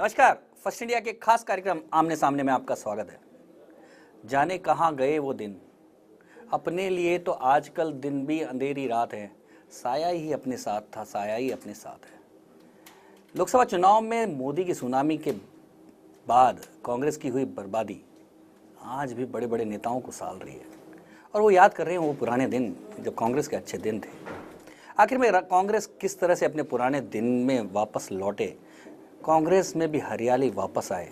नमस्कार। First India के खास कार्यक्रम आमने सामने में आपका स्वागत है। जाने कहाँ गए वो दिन, अपने लिए तो आजकल दिन भी अंधेरी रात है, साया ही अपने साथ था, साया ही अपने साथ है। लोकसभा चुनाव में मोदी की सुनामी के बाद कांग्रेस की हुई बर्बादी आज भी बड़े बड़े नेताओं को साल रही है और वो याद कर रहे हैं वो पुराने दिन जब कांग्रेस के अच्छे दिन थे। आखिर में कांग्रेस किस तरह से अपने पुराने दिन में वापस लौटे, कांग्रेस में भी हरियाली वापस आए,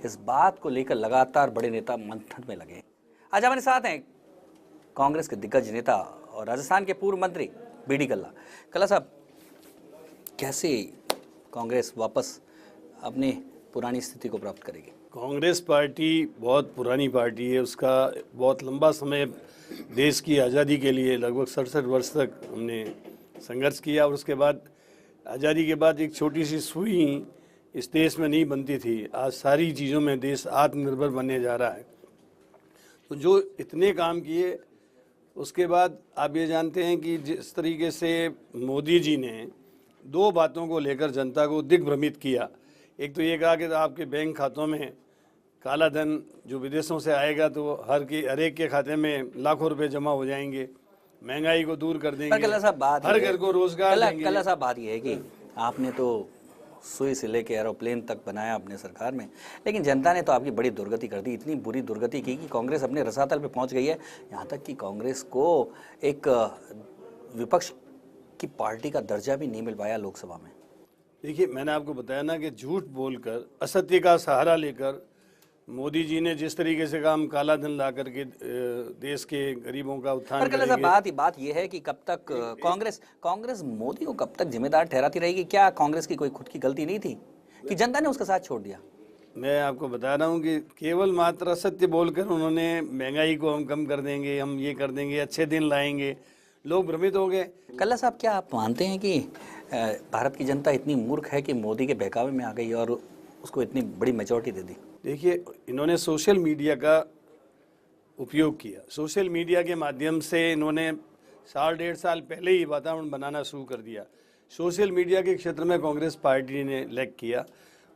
इस बात को लेकर लगातार बड़े नेता मंथन में लगे। आज हमारे साथ हैं कांग्रेस के दिग्गज नेता और राजस्थान के पूर्व मंत्री बीडी कल्ला। कल्ला साहब, कैसे कांग्रेस वापस अपनी पुरानी स्थिति को प्राप्त करेगी? कांग्रेस पार्टी बहुत पुरानी पार्टी है। उसका बहुत लंबा समय देश की आज़ादी के लिए लगभग 67 वर्ष तक हमने संघर्ष किया और उसके बाद आज़ादी के बाद एक छोटी सी सुई इस देश में नहीं बनती थी। आज सारी चीज़ों में देश आत्मनिर्भर बनने जा रहा है। तो जो इतने काम किए उसके बाद आप ये जानते हैं कि जिस तरीके से मोदी जी ने दो बातों को लेकर जनता को दिग्भ्रमित किया। एक तो ये कहा कि आपके बैंक खातों में काला धन जो विदेशों से आएगा तो हर एक के खाते में लाखों रुपए जमा हो जाएंगे, महंगाई को दूर कर देंगे, हर घर को रोजगार देंगे। कल्ला साहब, बात यह है कि आपने तो सुई से लेके एरोप्लेन तक बनाया अपने सरकार में, लेकिन जनता ने तो आपकी बड़ी दुर्गति कर दी। इतनी बुरी दुर्गति की कि कांग्रेस अपने रसातल पे पहुंच गई है। यहाँ तक कि कांग्रेस को एक विपक्ष की पार्टी का दर्जा भी नहीं मिल पाया लोकसभा में। देखिए, मैंने आपको बताया ना कि झूठ बोलकर, असत्य का सहारा लेकर मोदी जी ने जिस तरीके से काम काला धन ला करके देश के गरीबों का उत्थान करेंगे। बात यह है कि कब तक कांग्रेस मोदी को कब तक जिम्मेदार ठहराती रहेगी? क्या कांग्रेस की कोई खुद की गलती नहीं थी कि जनता ने उसका साथ छोड़ दिया? मैं आपको बता रहा हूँ कि केवल मात्र असत्य बोलकर उन्होंने महंगाई को हम कम कर देंगे, हम ये कर देंगे, अच्छे दिन लाएंगे, लोग भ्रमित हो गए। कल्ला साहब, क्या आप मानते हैं कि भारत की जनता इतनी मूर्ख है कि मोदी के बहकावे में आ गई और उसको इतनी बड़ी मेजॉरिटी दे दी? देखिए, इन्होंने सोशल मीडिया का उपयोग किया। सोशल मीडिया के माध्यम से इन्होंने डेढ़ साल पहले ही वातावरण बनाना शुरू कर दिया। सोशल मीडिया के क्षेत्र में कांग्रेस पार्टी ने लैग किया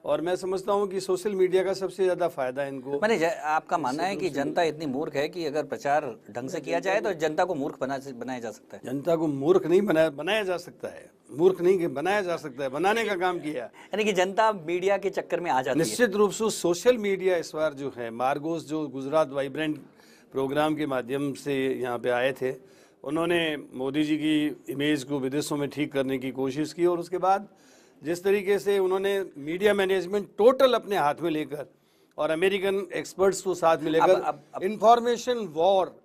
और मैं समझता हूं कि सोशल मीडिया का सबसे ज़्यादा फायदा इनको। मैंने आपका मानना है कि जनता इतनी मूर्ख है कि अगर प्रचार ढंग से किया जाए तो जनता को मूर्ख बनाया जा सकता है? जनता को मूर्ख नहीं बनाया जा सकता है, मूर्ख नहीं बनाया जा सकता है, बनाने का काम किया। यानी कि जनता मीडिया के चक्कर में आ जाती है। निश्चित रूप से सोशल मीडिया इस बार जो है, मार्गोस जो गुजरात वाइब्रेंट प्रोग्राम के माध्यम से यहाँ पे आए थे, उन्होंने मोदी जी की इमेज को विदेशों में ठीक करने की कोशिश की और उसके बाद जिस तरीके से उन्होंने मीडिया मैनेजमेंट टोटल अपने हाथ में लेकर और अमेरिकन एक्सपर्ट्स को साथ में लेकर इंफॉर्मेशन वॉर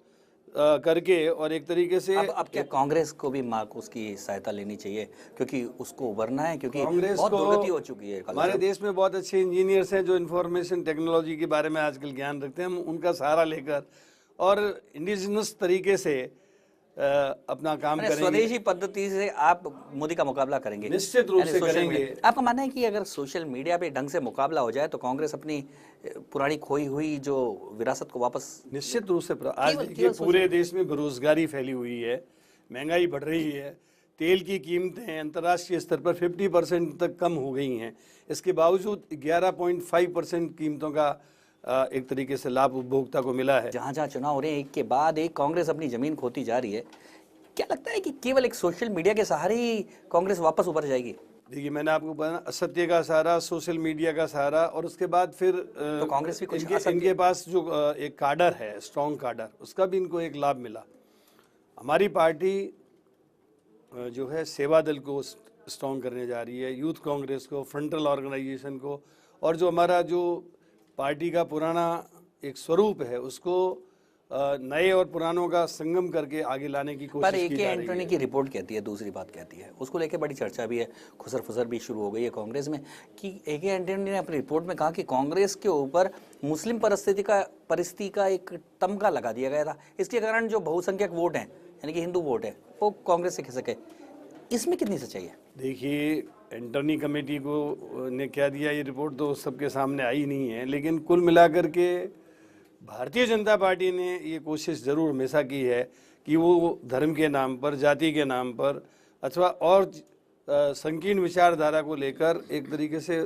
करके और एक तरीके से अब क्या कांग्रेस को भी मार्कोस की सहायता लेनी चाहिए क्योंकि उसको उभरना है, क्योंकि कांग्रेस बहुत को दुर्गति हो चुकी है। हमारे देश में बहुत अच्छे इंजीनियर्स हैं जो इंफॉर्मेशन टेक्नोलॉजी के बारे में आजकल ज्ञान रखते हैं। हम उनका सहारा लेकर और इंडिजिनस तरीके से अपना काम करेंगे। स्वदेशी पद्धति से आप मोदी का मुकाबला करेंगे? निश्चित रूप से करेंगे। आपका मानना है कि अगर सोशल मीडिया पे ढंग से मुकाबला हो जाए तो कांग्रेस अपनी पुरानी खोई हुई जो विरासत को वापस? निश्चित रूप से। आज देखिए, पूरे देश में बेरोजगारी फैली हुई है, महंगाई बढ़ रही है, तेल की कीमतें अंतर्राष्ट्रीय स्तर पर 50% तक कम हो गई हैं। इसके बावजूद 11.5% कीमतों का एक तरीके से लाभ उपभोक्ता को मिला है। जहाँ जहाँ चुनाव हो रहे हैं एक के बाद एक, कांग्रेस अपनी जमीन खोती जा रही है। क्या लगता है कि केवल एक सोशल मीडिया के सहारे ही कांग्रेस वापस उभर जाएगी? देखिए, मैंने आपको बताया, असत्य का सहारा, सोशल मीडिया का सहारा और उसके बाद फिर तो कांग्रेस भी कुछ इनके पास जो एक काडर है, स्ट्रॉन्ग काडर, उसका भी इनको एक लाभ मिला। हमारी पार्टी जो है सेवा दल को स्ट्रॉन्ग करने जा रही है, यूथ कांग्रेस को, फ्रंटल ऑर्गेनाइजेशन को, और जो हमारा जो पार्टी का पुराना एक स्वरूप है उसको नए और पुरानों का संगम करके आगे लाने की कोशिश की जा रही है। पर ए.के. एंटनी की रिपोर्ट कहती है, दूसरी बात कहती है, उसको लेकर बड़ी चर्चा भी है, खुसर फुसर भी शुरू हो गई है कांग्रेस में कि ए.के. एंटनी ने अपनी रिपोर्ट में कहा कि कांग्रेस के ऊपर मुस्लिम परिस्थिति का एक तमगा लगा दिया गया था। इसके कारण जो बहुसंख्यक वोट हैं, यानी कि हिंदू वोट है, वो कांग्रेस से खिसके। इसमें कितनी सच्चाई है? देखिए, एंटनी कमेटी को ने क्या दिया, ये रिपोर्ट तो सबके सामने आई नहीं है, लेकिन कुल मिलाकर के भारतीय जनता पार्टी ने ये कोशिश ज़रूर हमेशा की है कि वो धर्म के नाम पर, जाति के नाम पर अथवा और संकीर्ण विचारधारा को लेकर एक तरीके से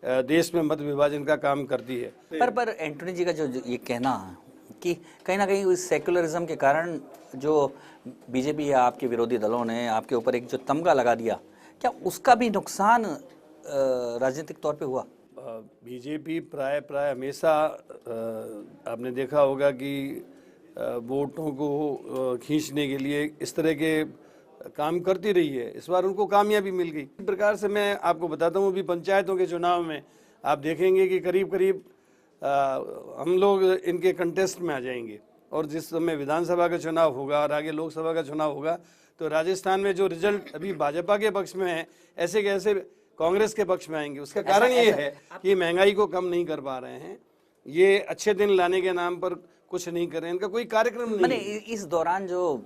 देश में मत विभाजन का काम करती है। पर एंटोनी जी का जो ये कहना कि कहीं ना कहीं उस सेक्युलरिज्म के कारण जो बीजेपी या आपके विरोधी दलों ने आपके ऊपर एक जो तमगा लगा दिया, क्या उसका भी नुकसान राजनीतिक तौर पे हुआ? बीजेपी प्राय हमेशा आपने देखा होगा कि वोटों को खींचने के लिए इस तरह के काम करती रही है। इस बार उनको कामयाबी मिल गई। इस प्रकार से मैं आपको बताता हूँ, अभी पंचायतों के चुनाव में आप देखेंगे कि करीब करीब हम लोग इनके कंटेस्ट में आ जाएंगे, और जिस समय विधानसभा का चुनाव होगा और आगे लोकसभा का चुनाव होगा तो राजस्थान में जो रिजल्ट अभी भाजपा के पक्ष में है, ऐसे के ऐसे कांग्रेस के पक्ष में आएंगे। उसका कारण ये है कि महंगाई को कम नहीं कर पा रहे हैं, ये अच्छे दिन लाने के नाम पर कुछ नहीं कर रहे हैं, इनका कोई कार्यक्रम नहीं। मैंने इस दौरान जो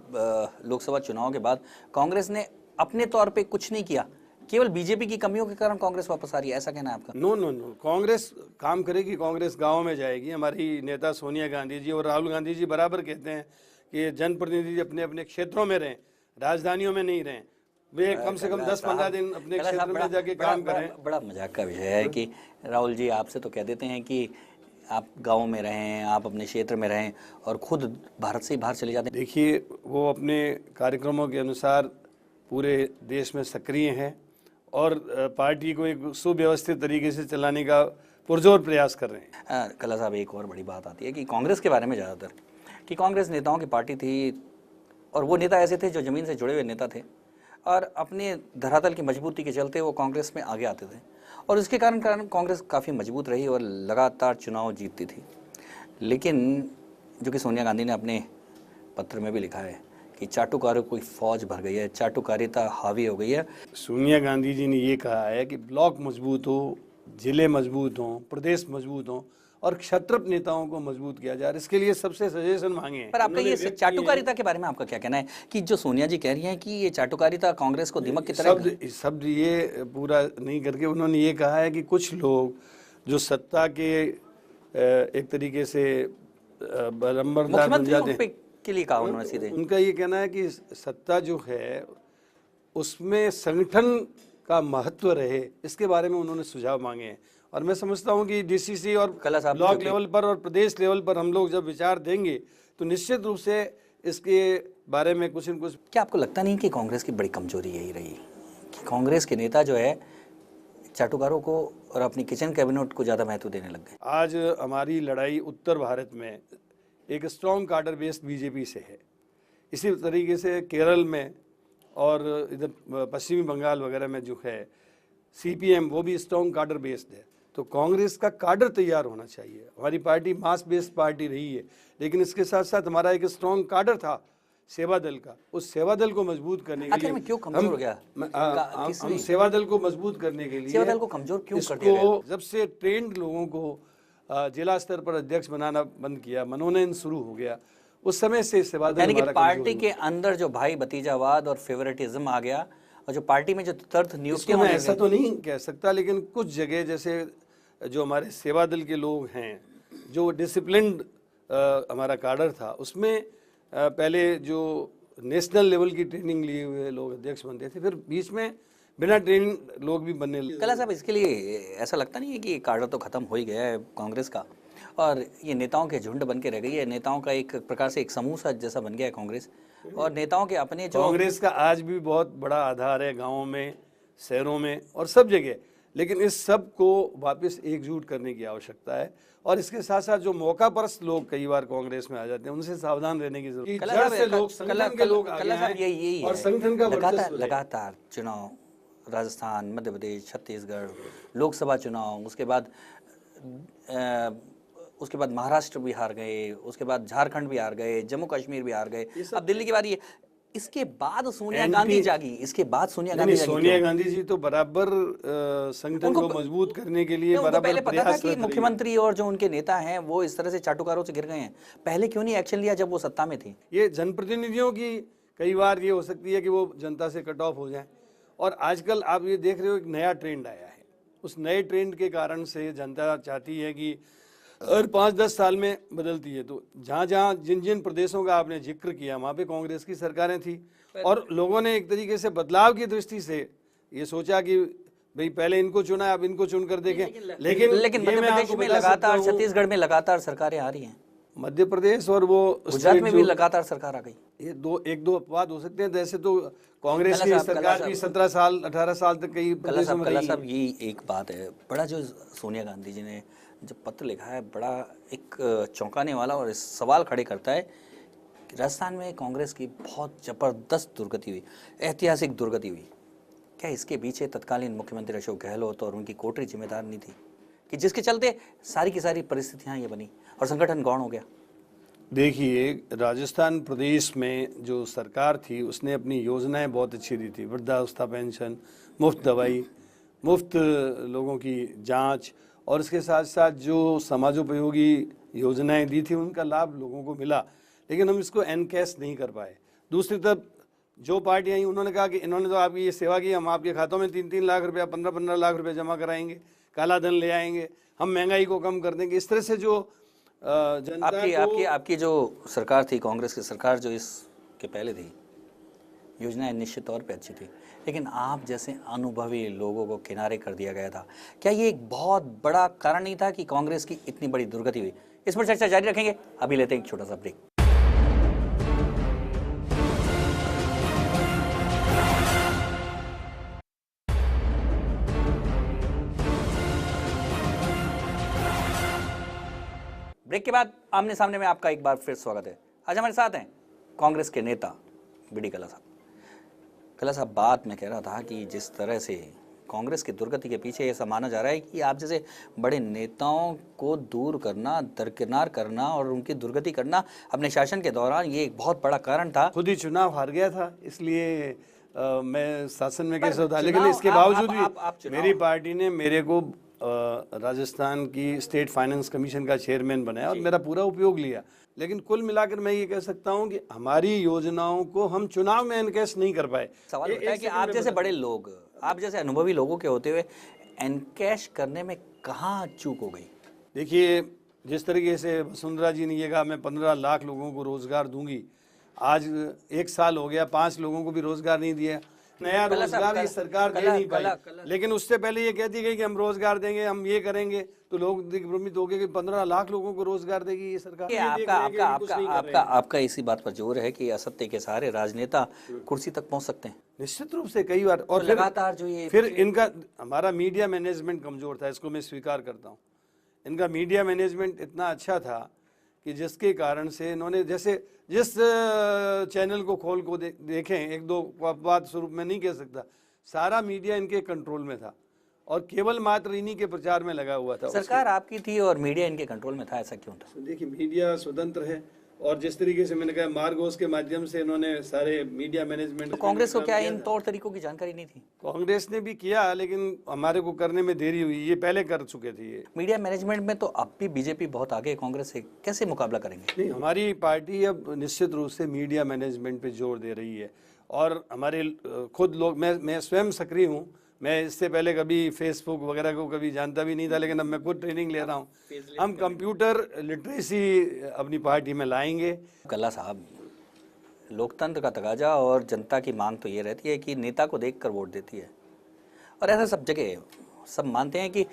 लोकसभा चुनाव के बाद कांग्रेस ने अपने तौर पे कुछ नहीं किया, केवल बीजेपी की कमियों के कारण कांग्रेस वापस आ रही है, ऐसा कहना है आपका? नो, कांग्रेस काम करेगी, कांग्रेस गाँव में जाएगी। हमारी नेता सोनिया गांधी जी और राहुल गांधी जी बराबर कहते हैं कि जनप्रतिनिधि अपने अपने क्षेत्रों में रहें, राजधानियों में नहीं रहें। वे कम से कम 10-15 दिन अपने क्षेत्र में जाके काम करें। बड़ा मजाक का विषय है कि राहुल जी आपसे तो कह देते हैं कि आप गांव में रहें, आप अपने क्षेत्र में रहें, और खुद भारत से ही बाहर चले जाते हैं। देखिए, वो अपने कार्यक्रमों के अनुसार पूरे देश में सक्रिय हैं और पार्टी को एक सुव्यवस्थित तरीके से चलाने का पुरजोर प्रयास कर रहे हैं। कला साहब, एक और बड़ी बात आती है कि कांग्रेस के बारे में ज़्यादातर कि कांग्रेस नेताओं की पार्टी थी, और वो नेता ऐसे थे जो ज़मीन से जुड़े हुए नेता थे, और अपने धरातल की मजबूती के चलते वो कांग्रेस में आगे आते थे, और इसके कारण कांग्रेस काफ़ी मजबूत रही और लगातार चुनाव जीतती थी। लेकिन जो कि सोनिया गांधी ने अपने पत्र में भी लिखा है कि चाटुकारों की फौज भर गई है, चाटुकारिता हावी हो गई है। सोनिया गांधी जी ने ये कहा है कि ब्लॉक मजबूत हो, जिले मजबूत हों, प्रदेश मजबूत हों, और क्षत्रप नेताओं को मजबूत किया जाए। इसके लिए सबसे सजेशन मांगे हैं। पर आपका ये चाटुकारिता के बारे में आपका क्या कहना है कि जो सोनिया जी कह रही हैं कि ये चाटुकारिता कांग्रेस को दिमक की तरह? शब्द ये पूरा नहीं करके उन्होंने ये कहा है कि कुछ लोग जो सत्ता के एक तरीके से बरंबरदार बन जाते हैं, के लिए कहा उन्होंने सीधे। उनका ये कहना है कि सत्ता जो है उसमें संगठन का महत्व रहे, इसके बारे में उन्होंने सुझाव मांगे हैं। और मैं समझता हूं कि डीसीसी और ब्लॉक लेवल पर और प्रदेश लेवल पर हम लोग जब विचार देंगे तो निश्चित रूप से इसके बारे में कुछ न कुछ। क्या आपको लगता नहीं कि कांग्रेस की बड़ी कमजोरी यही रही कि कांग्रेस के नेता जो है चाटुकारों को और अपनी किचन कैबिनेट को ज़्यादा महत्व देने लग गए? आज हमारी लड़ाई उत्तर भारत में एक स्ट्रॉन्ग कार्डर बेस्ड बीजेपी से है। इसी तरीके से केरल में और इधर पश्चिमी बंगाल वगैरह में जो है सीपीएम, वो भी स्ट्रॉन्ग कार्डर बेस्ड है। तो कांग्रेस का कार्डर तैयार होना चाहिए। हमारी पार्टी मास बेस्ड पार्टी रही है, लेकिन इसके साथ साथ हमारा एक स्ट्रॉन्ग कार्डर था सेवा दल का। उस सेवा दल को मजबूत करने के लिए क्यों कमजोर हो गया? हम सेवा दल को मजबूत करने के लिए सेवा दल को कमजोर क्यों कर दिया गया? जब से ट्रेंड लोगों को जिला स्तर पर अध्यक्ष बनाना बंद किया, मनोनयन शुरू हो गया, उस समय से सेवा दल, यानी कि पार्टी के अंदर जो भाई भतीजावाद और फेवरेटिज्म आ गया, और जो पार्टी में जो तर्थ नियुक्तियां, मैं ऐसा तो नहीं कह सकता, लेकिन कुछ जगह जैसे जो हमारे सेवा दल के लोग हैं, जो डिसिप्लिन्ड हमारा कार्डर था, उसमें पहले जो नेशनल लेवल की ट्रेनिंग लिए हुए लोग अध्यक्ष बनते थे, फिर बीच में बिना ट्रेनिंग लोग भी बनने लगे। कला साहब, इसके लिए ऐसा लगता नहीं है कि कार्डर तो खत्म हो ही गया है कांग्रेस का, और ये नेताओं के झुंड बन के रह गई है, नेताओं का एक प्रकार से एक समूह सा जैसा बन गया है कांग्रेस, और नेताओं के अपने जो कांग्रेस का आज भी बहुत बड़ा आधार है गाँवों में, शहरों में और सब जगह, लेकिन इस सब को वापस एकजुट करने की आवश्यकता है। और इसके साथ साथ जो मौका परस्त लोग कई बार कांग्रेस में आ जाते हैं, उनसे सावधान रहने की जरूरत है। और संगठन का लगातार चुनाव, राजस्थान, मध्य प्रदेश, छत्तीसगढ़, लोकसभा चुनाव, उसके बाद महाराष्ट्र भी हार गए, उसके बाद झारखंड भी हार गए, जम्मू कश्मीर भी हार गए, अब दिल्ली की बारी है। इसके बाद सोनिया गांधी जागी, इसके बाद सोनिया गांधी जी तो बराबर संगठन को मजबूत करने के लिए बराबर पहले पता था कि मुख्यमंत्री और जो उनके नेता हैं वो इस तरह से चाटुकारों से घिर गए हैं, पहले क्यों नहीं एक्शन लिया जब वो सत्ता में थी? ये जनप्रतिनिधियों की कई बार ये हो सकती है कि वो जनता से कट ऑफ हो जाए, और आजकल आप ये देख रहे हो एक नया ट्रेंड आया है। उस नए ट्रेंड के कारण से जनता चाहती है कि हर 5-10 साल में बदलती है। तो जहाँ जहाँ जिन जिन प्रदेशों का आपने जिक्र किया, वहाँ पे कांग्रेस की सरकारें थी, और लोगों ने एक तरीके से बदलाव की दृष्टि से ये सोचा कि भाई पहले इनको चुना, अब इनको चुनकर देखें। लेकिन ये मध्य मैं प्रदेश आपको में बता सकता लगातार, हूँ, छत्तीसगढ़ में लगातार सरकारें आ रही हैं, मध्य प्रदेश और वो गुजरात स्टेट में भी जो लगातार सरकार आ गई। ये एक दो अपवाद हो सकते हैं। जैसे तो कांग्रेस कला की साहब, सरकार भी 17 साल 18 साल तक कई प्रदेशों में कला रही। साहब, ये एक बात है, बड़ा जो सोनिया गांधी जी ने जो पत्र लिखा है, बड़ा एक चौंकाने वाला और इस सवाल खड़े करता है कि राजस्थान में कांग्रेस की बहुत जबरदस्त दुर्गति हुई, ऐतिहासिक दुर्गति हुई। क्या इसके पीछे तत्कालीन मुख्यमंत्री अशोक गहलोत और उनकी कोटरी जिम्मेदार नहीं थी, कि जिसके चलते सारी की सारी परिस्थितियां ये बनी और संगठन गौण हो गया? देखिए, राजस्थान प्रदेश में जो सरकार थी उसने अपनी योजनाएं बहुत अच्छी दी थी। वृद्धावस्था पेंशन, मुफ्त दवाई, मुफ्त लोगों की जांच, और इसके साथ साथ जो समाजोपयोगी योजनाएं दी थी उनका लाभ लोगों को मिला, लेकिन हम इसको एनकैश नहीं कर पाए। दूसरी तरफ जो पार्टी आई उन्होंने कहा कि इन्होंने तो आपकी ये सेवा की, हम आपके खातों में 3-3 लाख रुपया, 15-15 लाख रुपया जमा कराएंगे, काला धन ले आएंगे, हम महंगाई को कम कर देंगे। इस तरह से जो जनता को आपकी जो सरकार थी, कांग्रेस की सरकार जो इसके पहले थी, योजनाएं निश्चित तौर पे अच्छी थी, लेकिन आप जैसे अनुभवी लोगों को किनारे कर दिया गया था। क्या ये एक बहुत बड़ा कारण नहीं था कि कांग्रेस की इतनी बड़ी दुर्गति हुई? इस पर चर्चा जारी रखेंगे, अभी लेते हैं एक छोटा सा ब्रेक। ब्रेक के बाद आमने सामने में आपका एक बार फिर स्वागत है। आज हमारे साथ हैं कांग्रेस के नेता बी डी कल्ला साहब। कल्ला साहब, बात मैं कह रहा था कि जिस तरह से कांग्रेस की दुर्गति के पीछे ऐसा माना जा रहा है कि आप जैसे बड़े नेताओं को दूर करना, दरकिनार करना और उनकी दुर्गति करना अपने शासन के दौरान, ये एक बहुत बड़ा कारण था। खुद ही चुनाव हार गया था, इसलिए मैं शासन में कैसे होता, लेकिन चुनाव- इसके आप- बावजूद आप भी चुनाव- मेरी पार्टी ने मेरे को राजस्थान की स्टेट फाइनेंस कमीशन का चेयरमैन बनाया और मेरा पूरा उपयोग लिया। लेकिन कुल मिलाकर मैं ये कह सकता हूँ कि हमारी योजनाओं को हम चुनाव में एनकैश नहीं कर पाए। सवाल उठता है कि आप जैसे बड़े लोग, आप जैसे अनुभवी लोगों के होते हुए एनकैश करने में कहाँ चूक हो गई? देखिए, जिस तरीके से वसुंधरा जी ने ये कहा मैं 15 लाख लोगों को रोजगार दूंगी, आज 1 साल हो गया, 5 लोगों को भी रोजगार नहीं दिया। नया रोजगार ये सरकार दे नहीं पाई, लेकिन उससे पहले ये कहती गई कि हम रोजगार देंगे, हम ये करेंगे, तो लोग दिग्भ्रमित हो गए कि 15 लाख लोगों को रोजगार देगी ये सरकार। आपका इसी बात पर जोर है कि असत्य के सहारे राजनेता कुर्सी तक पहुंच सकते हैं? निश्चित रूप से कई बार, और तो लगातार जो ये फिर इनका, हमारा मीडिया मैनेजमेंट कमजोर था, इसको मैं स्वीकार करता हूँ। इनका मीडिया मैनेजमेंट इतना अच्छा था कि जिसके कारण से इन्होंने, जैसे जिस चैनल को खोल को देखें, एक दो बात स्वरूप में नहीं कह सकता, सारा मीडिया इनके कंट्रोल में था और केवल मात्र इन्हीं के प्रचार में लगा हुआ था। सरकार आपकी थी और मीडिया इनके कंट्रोल में था, ऐसा क्यों था? देखिए, मीडिया स्वतंत्र है और जिस तरीके से मैंने कहा मार्गोस के माध्यम से इन्होंने सारे मीडिया मैनेजमेंट, तो कांग्रेस को क्या इन तौर तरीकों की जानकारी नहीं थी? कांग्रेस ने भी किया, लेकिन हमारे को करने में देरी हुई, ये पहले कर चुके थे। ये मीडिया मैनेजमेंट में तो अब भी बीजेपी बहुत आगे है कांग्रेस से, कैसे मुकाबला करेंगे? नहीं, हमारी पार्टी अब निश्चित रूप से मीडिया मैनेजमेंट पे जोर दे रही है और हमारे खुद लोग, मैं स्वयं सक्रिय हूँ। मैं इससे पहले कभी फेसबुक वगैरह को कभी जानता भी नहीं था, लेकिन अब मैं खुद ट्रेनिंग ले रहा हूँ। हम कंप्यूटर लिटरेसी अपनी पार्टी में लाएंगे। कल्ला साहब, लोकतंत्र का तकाजा और जनता की मांग तो ये रहती है कि नेता को देखकर वोट देती है, और ऐसा सब जगह है। सब मानते हैं कि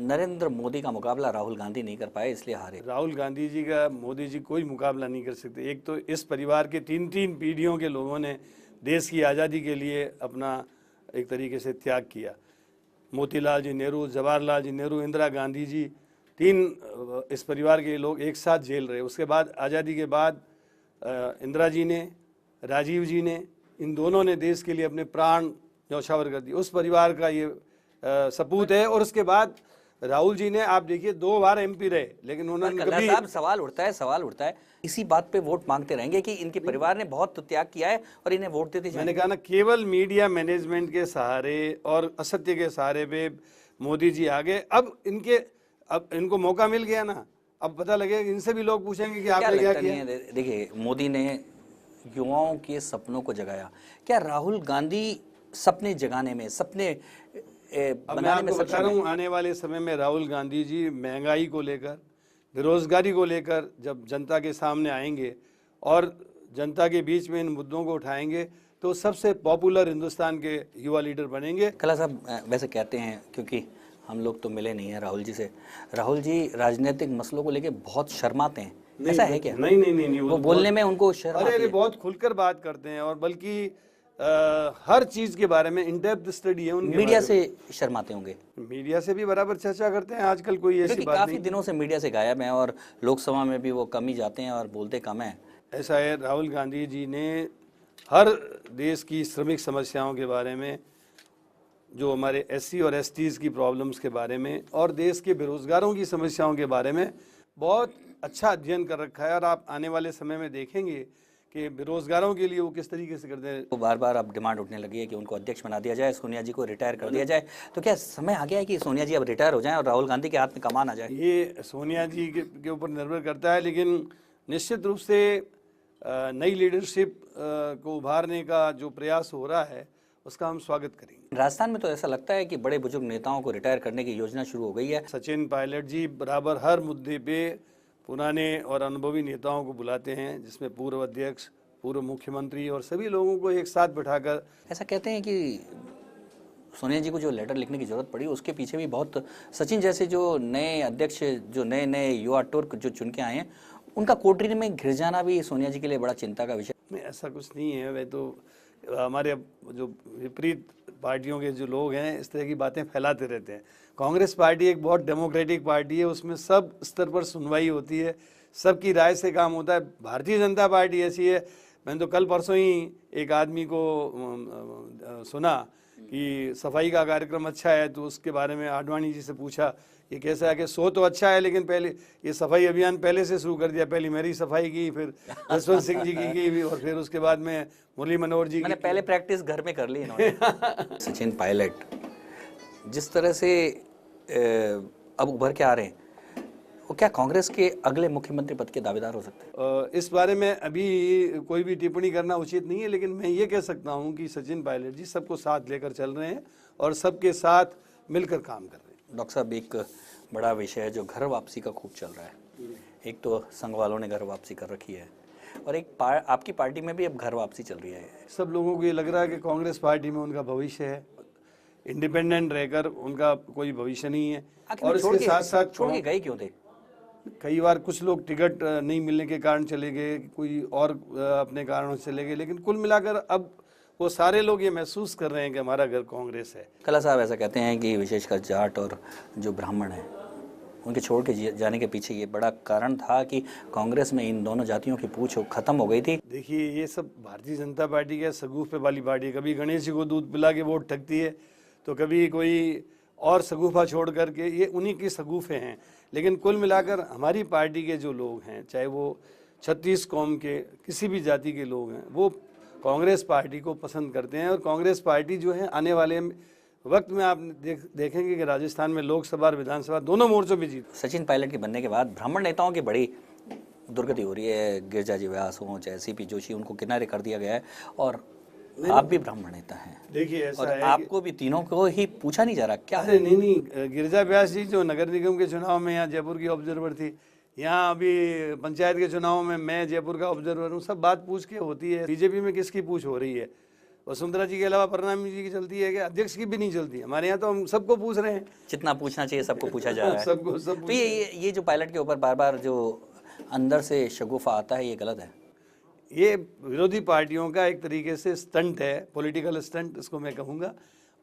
नरेंद्र मोदी का मुकाबला राहुल गांधी नहीं कर पाए, इसलिए हारे। राहुल गांधी जी का मोदी जी कोई मुकाबला नहीं कर सकते। एक तो इस परिवार के 3-3 पीढ़ियों के लोगों ने देश की आज़ादी के लिए अपना एक तरीके से त्याग किया। मोतीलाल जी नेहरू, जवाहरलाल जी नेहरू, इंदिरा गांधी जी, 3 इस परिवार के लोग एक साथ जेल रहे। उसके बाद आज़ादी के बाद इंदिरा जी ने, राजीव जी ने, इन दोनों ने देश के लिए अपने प्राण न्यौछावर कर दिए। उस परिवार का ये सपूत है। और उसके बाद राहुल जी ने, आप देखिए, 2 बार एमपी रहे, लेकिन उन्होंने कभी, साहब सवाल उठता है इसी बात पे वोट मांगते रहेंगे कि इनके परिवार ने बहुत त्याग किया है और इन्हें वोट देते जाएंगे। मैंने कहा ना, केवल मीडिया मैनेजमेंट के सहारे और असत्य के सहारे पे मोदी जी आगे। अब इनको मौका मिल गया ना, अब पता लगेगा, इनसे भी लोग पूछेंगे कि आपने क्या किया। देखिए, मोदी ने युवाओं के सपनों को जगाया, क्या राहुल गांधी सपने जगाने में, सपने बनाने में बता रहा हूँ, आने वाले समय में राहुल गांधी जी महंगाई को लेकर, बेरोजगारी को लेकर जब जनता के सामने आएंगे और जनता के बीच में इन मुद्दों को उठाएंगे, तो तो सबसे पॉपुलर हिंदुस्तान के युवा लीडर बनेंगे। कला साहब वैसे कहते हैं, क्योंकि हम लोग तो मिले नहीं हैं राहुल जी से, राहुल जी राजनीतिक मसलों को लेके बहुत शर्माते हैं, ऐसा है क्या? नहीं, वो बोलने में उनको शर्म आती अरे है। बहुत खुलकर बात करते हैं, और बल्कि हर चीज के बारे में इन डेप्थ स्टडी है उनके। मीडिया से शर्माते होंगे? मीडिया से भी बराबर चर्चा करते हैं, आजकल कोई ऐसी क्योंकि बात काफी नहीं। दिनों से मीडिया से गायब हैं और लोकसभा में भी वो कम ही जाते हैं और बोलते कम हैं। ऐसा है, राहुल गांधी जी ने हर देश की श्रमिक समस्याओं के बारे में, जो हमारे एससी और एसटीज की प्रॉब्लम्स के बारे में, और देश के बेरोजगारों की समस्याओं के बारे में बहुत अच्छा अध्ययन कर रखा है। और आप आने वाले समय में देखेंगे कि बेरोजगारों के लिए वो किस तरीके से करते हैं। तो बार बार अब डिमांड उठने लगी है कि उनको अध्यक्ष बना दिया जाए, सोनिया जी को रिटायर कर दिया जाए। तो क्या समय आ गया है कि सोनिया जी अब रिटायर हो जाएं और राहुल गांधी के हाथ में कमान आ जाए? ये सोनिया जी के ऊपर निर्भर करता है, लेकिन निश्चित रूप से नई लीडरशिप को उभारने का जो प्रयास हो रहा है उसका हम स्वागत करेंगे। राजस्थान में तो ऐसा लगता है कि बड़े बुजुर्ग नेताओं को रिटायर करने की योजना शुरू हो गई है। सचिन पायलट जी बराबर हर मुद्दे पे पुराने और अनुभवी नेताओं को बुलाते हैं, जिसमें पूर्व अध्यक्ष, पूर्व मुख्यमंत्री और सभी लोगों को एक साथ बिठाकर। ऐसा कहते हैं कि सोनिया जी को जो लेटर लिखने की जरूरत पड़ी उसके पीछे भी बहुत सचिन जैसे जो नए अध्यक्ष, जो नए युवा तुर्क जो चुन के आए हैं, उनका कोटरी में घिर जाना भी सोनिया जी के लिए बड़ा चिंता का विषय। नहीं, ऐसा कुछ नहीं है। वे तो हमारे जो विपरीत पार्टियों के जो लोग हैं इस तरह की बातें फैलाते रहते हैं। कांग्रेस पार्टी एक बहुत डेमोक्रेटिक पार्टी है, उसमें सब स्तर पर सुनवाई होती है, सबकी राय से काम होता है। भारतीय जनता पार्टी ऐसी है, मैंने तो कल परसों ही एक आदमी को सुना कि सफाई का कार्यक्रम अच्छा है, तो उसके बारे में आडवाणी जी से पूछा ये कैसा है, कि सो तो अच्छा है लेकिन पहले ये सफाई अभियान पहले से शुरू कर दिया, पहले मेरी सफाई की, फिर जसवंत सिंह जी की और फिर उसके बाद में मुरली मनोहर जी की। मैंने पहले प्रैक्टिस घर में कर ली इन्होंने। सचिन पायलट जिस तरह से अब उभर के आ रहे हैं, वो क्या कांग्रेस के अगले मुख्यमंत्री पद के दावेदार हो सकते हैं? इस बारे में अभी कोई भी टिप्पणी करना उचित नहीं है, लेकिन मैं ये कह सकता हूँ कि सचिन पायलट जी सबको साथ लेकर चल रहे हैं और सबके साथ मिलकर काम कर रहे हैं। डॉक्टर साहब, एक बड़ा विषय है जो घर वापसी का खूब चल रहा है। एक तो संघ वालों ने घर वापसी कर रखी है और एक आपकी पार्टी में भी अब घर वापसी चल रही है। सब लोगों को ये लग रहा है कि कांग्रेस पार्टी में उनका भविष्य है, इंडिपेंडेंट रहकर उनका कोई भविष्य नहीं है। और इसके साथ साथ छोड़ के गए क्यों थे? कई बार कुछ लोग टिकट नहीं मिलने के कारण चले गए, कोई और अपने कारणों से चले गए, लेकिन कुल मिलाकर अब वो सारे लोग ये महसूस कर रहे हैं कि हमारा घर कांग्रेस है। कला साहब ऐसा कहते हैं कि विशेषकर जाट और जो ब्राह्मण हैं उनके छोड़ के जाने के पीछे ये बड़ा कारण था कि कांग्रेस में इन दोनों जातियों की पूछ खत्म हो गई थी। देखिए, ये सब भारतीय जनता पार्टी के सगुफे वाली पार्टी है। कभी गणेश जी को दूध पिला के वोट ठगती है, तो कभी कोई और सगुफा छोड़ करके, ये उन्हीं के सगुफे हैं। लेकिन कुल मिलाकर हमारी पार्टी के जो लोग हैं, चाहे वो 36 कौम के किसी भी जाति के लोग हैं, वो कांग्रेस पार्टी को पसंद करते हैं। और कांग्रेस पार्टी जो है आने वाले वक्त में आप देखेंगे कि राजस्थान में लोकसभा और विधानसभा दोनों मोर्चों पे जीत। सचिन पायलट के बनने के बाद ब्राह्मण नेताओं की बड़ी दुर्गति हो रही है। गिरिजा जी व्यास हों चाहे सीपी जोशी, उनको किनारे कर दिया गया है। और आप भी ब्राह्मण नेता हैं। देखिए, ऐसा और है आपको भी तीनों को ही पूछा नहीं जा रहा क्या? अरे नहीं, गिरिजा व्यास जी जो नगर निगम के चुनाव में यहाँ जयपुर की ऑब्जर्वर थी, यहाँ अभी पंचायत के चुनाव में मैं जयपुर का ऑब्जर्वर हूँ, सब बात पूछ के होती है। बीजेपी में किसकी पूछ हो रही है? वसुंधरा जी के अलावा प्रणामी जी की चलती है, कि अध्यक्ष की भी नहीं चलती। हमारे यहाँ तो हम सबको पूछ रहे हैं, जितना पूछना चाहिए सबको पूछा जा रहा है। सबको तो ये जो पायलट के ऊपर बार बार जो अंदर से शगुफा आता है, ये गलत है। ये विरोधी पार्टियों का एक तरीके से स्टंट है, पॉलिटिकल स्टंट इसको मैं कहूँगा,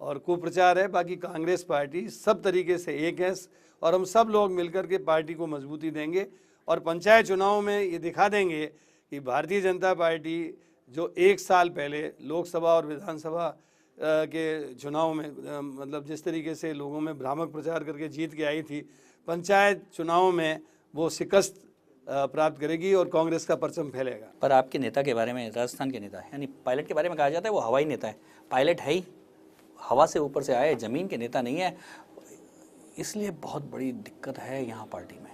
और कुप्रचार है। बाकी कांग्रेस पार्टी सब तरीके से एक है और हम सब लोग मिलकर के पार्टी को मजबूती देंगे और पंचायत चुनाव में ये दिखा देंगे कि भारतीय जनता पार्टी जो एक साल पहले लोकसभा और विधानसभा के चुनाव में मतलब जिस तरीके से लोगों में भ्रामक प्रचार करके जीत के आई थी, पंचायत चुनाव में वो शिकस्त प्राप्त करेगी और कांग्रेस का परचम फैलेगा। पर आपके नेता के बारे में, राजस्थान के नेता यानी पायलट के बारे में कहा जाता है वो हवाई नेता है। पायलट है ही हवा से ऊपर से आए, जमीन के नेता नहीं है, इसलिए बहुत बड़ी दिक्कत है यहाँ पार्टी में।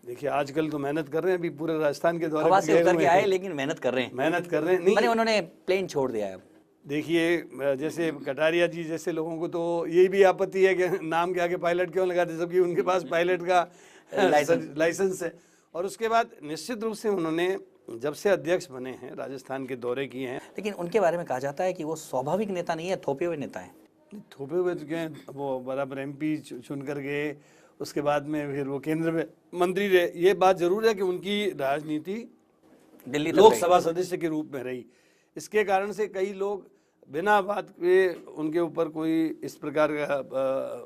देखिए, आजकल तो मेहनत कर रहे हैं, अभी पूरे राजस्थान के दौरे हवा से उतर के आए लेकिन मेहनत कर रहे हैं। मेहनत कर रहे हैं, नहीं मैंने उन्होंने प्लेन छोड़ दिया है। देखिए, जैसे कटारिया जी जैसे लोगों को तो यही भी आपत्ति है कि नाम के आगे पायलट क्यों लगाते, जबकि उनके पास पायलट का लाइसेंस है। और उसके बाद निश्चित रूप से उन्होंने जब से अध्यक्ष बने हैं, राजस्थान के दौरे किए हैं। लेकिन उनके बारे में कहा जाता है कि वो स्वाभाविक नेता नहीं है, थोपे हुए नेता हैं। थोपे हुए तो क्या हैं, वो बराबर एमपी चुन कर गए, उसके बाद में फिर वो केंद्र में मंत्री रहे। ये बात जरूर है कि उनकी राजनीति दिल्ली तक लोकसभा सदस्य के रूप में रही। इसके कारण से कई लोग बिना बात के उनके ऊपर कोई इस प्रकार का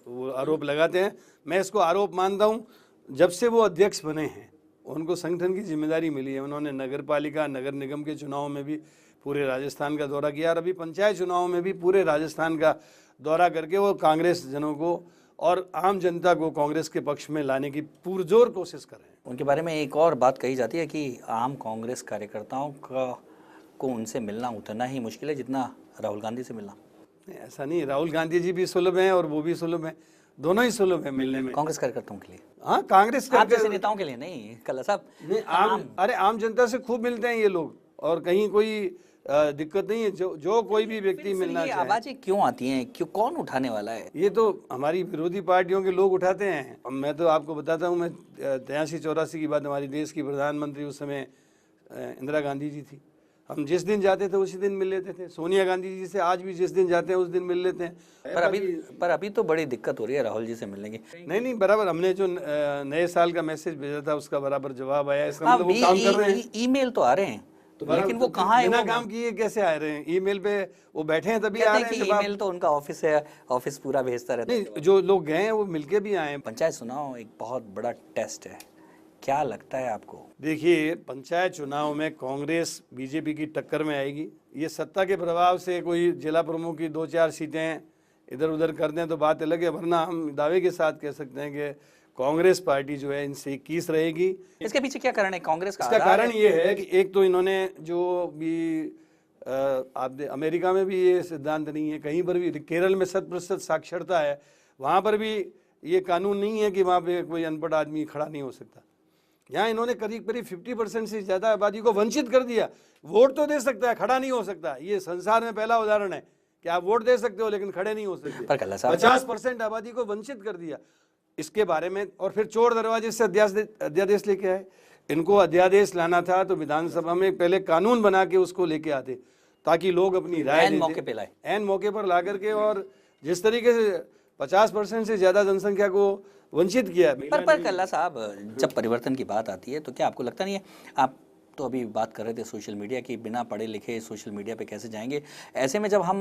वो आरोप लगाते हैं। मैं इसको आरोप मानता हूँ। जब से वो अध्यक्ष बने हैं, उनको संगठन की जिम्मेदारी मिली है। उन्होंने नगर पालिका, नगर निगम के चुनाव में भी पूरे राजस्थान का दौरा किया और अभी पंचायत चुनाव में भी पूरे राजस्थान का दौरा करके वो कांग्रेस जनों को और आम जनता को कांग्रेस के पक्ष में लाने की पुरजोर कोशिश कर रहे हैं। उनके बारे में एक और बात कही जाती है कि आम कांग्रेस कार्यकर्ताओं को उनसे मिलना उतना ही मुश्किल है जितना राहुल गांधी से मिलना। नहीं, ऐसा नहीं। राहुल गांधी जी भी सुलभ हैं और वो भी सुलभ हैं, दोनों ही सुलभ हैं मिलने में। कांग्रेस कार्यकर्ताओं के लिए, हाँ, कांग्रेस आप जैसे नेताओं के लिए नहीं कल्ला साहब। नहीं, आम जनता से खूब मिलते हैं ये लोग और कहीं कोई दिक्कत नहीं है। जो कोई भी व्यक्ति मिलना चाहे। आवाजें क्यों आती हैं, क्यों, कौन उठाने वाला है? ये तो हमारी विरोधी पार्टियों के लोग उठाते हैं। अब मैं तो आपको बताता हूँ, मैं 83-84 की बात, हमारी देश की प्रधानमंत्री उस समय इंदिरा गांधी जी थी। हम जिस दिन जाते थे उसी दिन मिल लेते थे। सोनिया गांधी जी से आज भी जिस दिन जाते हैं उस दिन मिल लेते हैं। पर अभी तो बड़ी दिक्कत हो रही है राहुल जी से मिलने की। नहीं, बराबर हमने जो नए साल का मैसेज भेजा था उसका बराबर जवाब आया। इसका मतलब वो काम कर रहे हैं। ईमेल तो आ रहे हैं, लेकिन वो कहाँ है? बिना काम किए कैसे आ रहे हैं? ईमेल पे वो बैठे हैं तभी आ रहे हैं। ईमेल तो उनका ऑफिस है, ऑफिस पूरा भेजता रहता है। नहीं, जो लोग गए हैं वो मिलके भी आए हैं। पंचायत चुनाव एक बहुत बड़ा टेस्ट है, क्या लगता है आपको? देखिए, पंचायत चुनाव में कांग्रेस बीजेपी की टक्कर में आएगी। ये सत्ता के प्रभाव से कोई जिला प्रमुख की 2-4 सीटें इधर उधर कर दें तो बात अलग है, वरना हम दावे के साथ कह सकते हैं कि कांग्रेस पार्टी जो है इनसे 21 रहेगी। इसके पीछे क्या कारण है कांग्रेस का? इसका कारण ये है कि एक तो इन्होंने जो भी आप अमेरिका में भी ये सिद्धांत नहीं है, कहीं पर भी, केरल में 100% साक्षरता है, वहाँ पर भी ये कानून नहीं है कि वहाँ पे कोई अनपढ़ आदमी खड़ा नहीं हो सकता। यहाँ इन्होंने करीब 50% से ज़्यादा आबादी को वंचित कर दिया। वोट तो दे सकता है, खड़ा नहीं हो सकता। ये संसार में पहला उदाहरण है कि आप वोट दे सकते हो लेकिन खड़े नहीं हो सकते। 50% आबादी को वंचित कर दिया। इसके बारे में और फिर चोर दरवाजे से अध्यादेश लेके आए। इनको अध्यादेश लाना था तो विधानसभा में पहले कानून बना के उसको लेके आते ताकि लोग अपनी राय एन मौके पे लाए, एन मौके पर ला करके। और जिस तरीके से 50% से ज्यादा जनसंख्या को वंचित किया। पर कल्ला साहब, जब परिवर्तन की बात आती है तो क्या आपको लगता नहीं है, आप तो अभी बात कर रहे थे सोशल मीडिया की, बिना पढ़े लिखे सोशल मीडिया पे कैसे जाएंगे? ऐसे में जब हम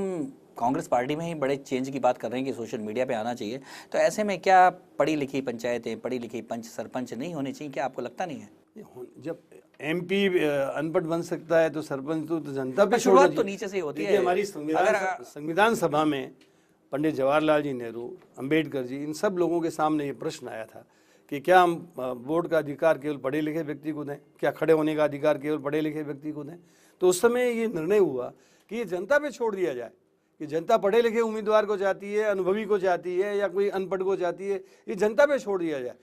कांग्रेस पार्टी में ही बड़े चेंज की बात कर रहे हैं कि सोशल मीडिया पे आना चाहिए, तो ऐसे में क्या पढ़ी लिखी पंचायतें, पढ़ी लिखी पंच सरपंच नहीं होनी चाहिए? क्या आपको लगता नहीं है? जब एमपी अनपढ़ बन सकता है तो सरपंच तो जनता पे शुरुआत तो नीचे से ही होती है। हमारी संविधान सभा में पंडित जवाहरलाल जी नेहरू, अंबेडकर जी, इन सब लोगों के सामने ये प्रश्न आया था कि क्या हम वोट का अधिकार केवल पढ़े लिखे व्यक्ति को दें, क्या खड़े होने का अधिकार केवल पढ़े लिखे व्यक्ति को दें। तो उस समय ये निर्णय हुआ कि ये जनता पे छोड़ दिया जाए कि जनता पढ़े लिखे उम्मीदवार को चाहती है, अनुभवी को चाहती है या कोई अनपढ़ को चाहती है, ये जनता पे छोड़ दिया जाए।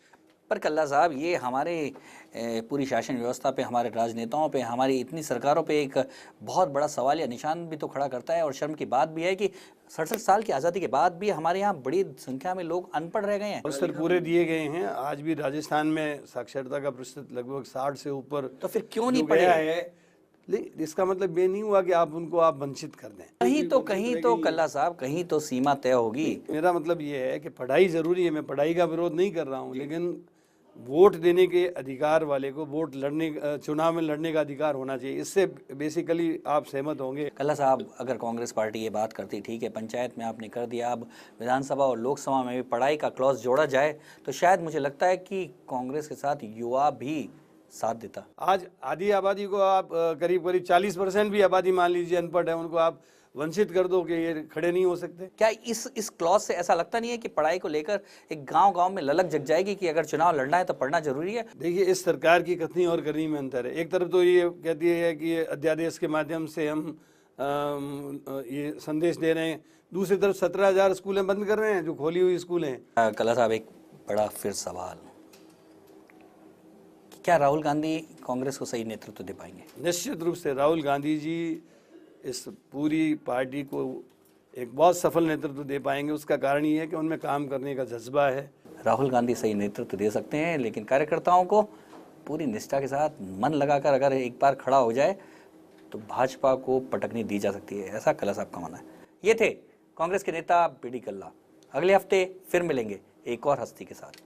पर कल्ला साहब, ये हमारे पूरी शासन व्यवस्था पे, हमारे राजनेताओं पे, हमारी इतनी सरकारों पे एक बहुत बड़ा सवाल या निशान भी तो खड़ा करता है। और शर्म की बात भी है कि 67 साल की आज़ादी के बाद भी हमारे यहाँ बड़ी संख्या में लोग अनपढ़ रह गए हैं। अवसर पूरे दिए गए हैं। आज भी राजस्थान में साक्षरता का प्रतिशत लगभग 60 से ऊपर। तो फिर क्यों नहीं पढ़े है? इसका मतलब ये नहीं हुआ कि आप उनको वंचित कर दें। कहीं तो कल्ला साहब, कहीं तो सीमा तय होगी। मेरा मतलब ये है कि पढ़ाई जरूरी है, मैं पढ़ाई का विरोध नहीं कर रहा हूँ, लेकिन वोट देने के अधिकार वाले को वोट लड़ने, चुनाव में लड़ने का अधिकार होना चाहिए। इससे बेसिकली आप सहमत होंगे। कल्ला साहब, अगर कांग्रेस पार्टी ये बात करती, ठीक है पंचायत में आपने कर दिया, अब विधानसभा और लोकसभा में भी पढ़ाई का क्लॉज जोड़ा जाए तो शायद मुझे लगता है कि कांग्रेस के साथ युवा भी साथ देता। आज आधी आबादी को आप करीब 40% भी आबादी मान लीजिए अनपढ़ है, उनको आप वंचित कर दो कि ये खड़े नहीं हो सकते। क्या इस क्लॉज से ऐसा लगता नहीं है कि पढ़ाई को लेकर एक गांव-गांव में ललक जग जाएगी कि अगर चुनाव लड़ना है तो पढ़ना जरूरी है? देखिए, इस सरकार की कथनी और करनी में अंतर है। एक तरफ तो ये कहती है कि अध्यादेश के माध्यम से हम ये संदेश दे रहे हैं, दूसरी तरफ 17,000 स्कूलें बंद कर रहे हैं जो खोली हुई स्कूलें हैं। कल्ला साहब, एक बड़ा फिर सवाल, क्या राहुल गांधी कांग्रेस को सही नेतृत्व दे पाएंगे? निश्चित रूप से राहुल गांधी जी इस पूरी पार्टी को एक बहुत सफल नेतृत्व दे पाएंगे। उसका कारण ये है कि उनमें काम करने का जज्बा है। राहुल गांधी सही नेतृत्व दे सकते हैं, लेकिन कार्यकर्ताओं को पूरी निष्ठा के साथ मन लगाकर अगर एक बार खड़ा हो जाए तो भाजपा को पटकनी दी जा सकती है, ऐसा कला साहब का मानना है। ये थे कांग्रेस के नेता बी डी कल्ला। अगले हफ्ते फिर मिलेंगे एक और हस्ती के साथ।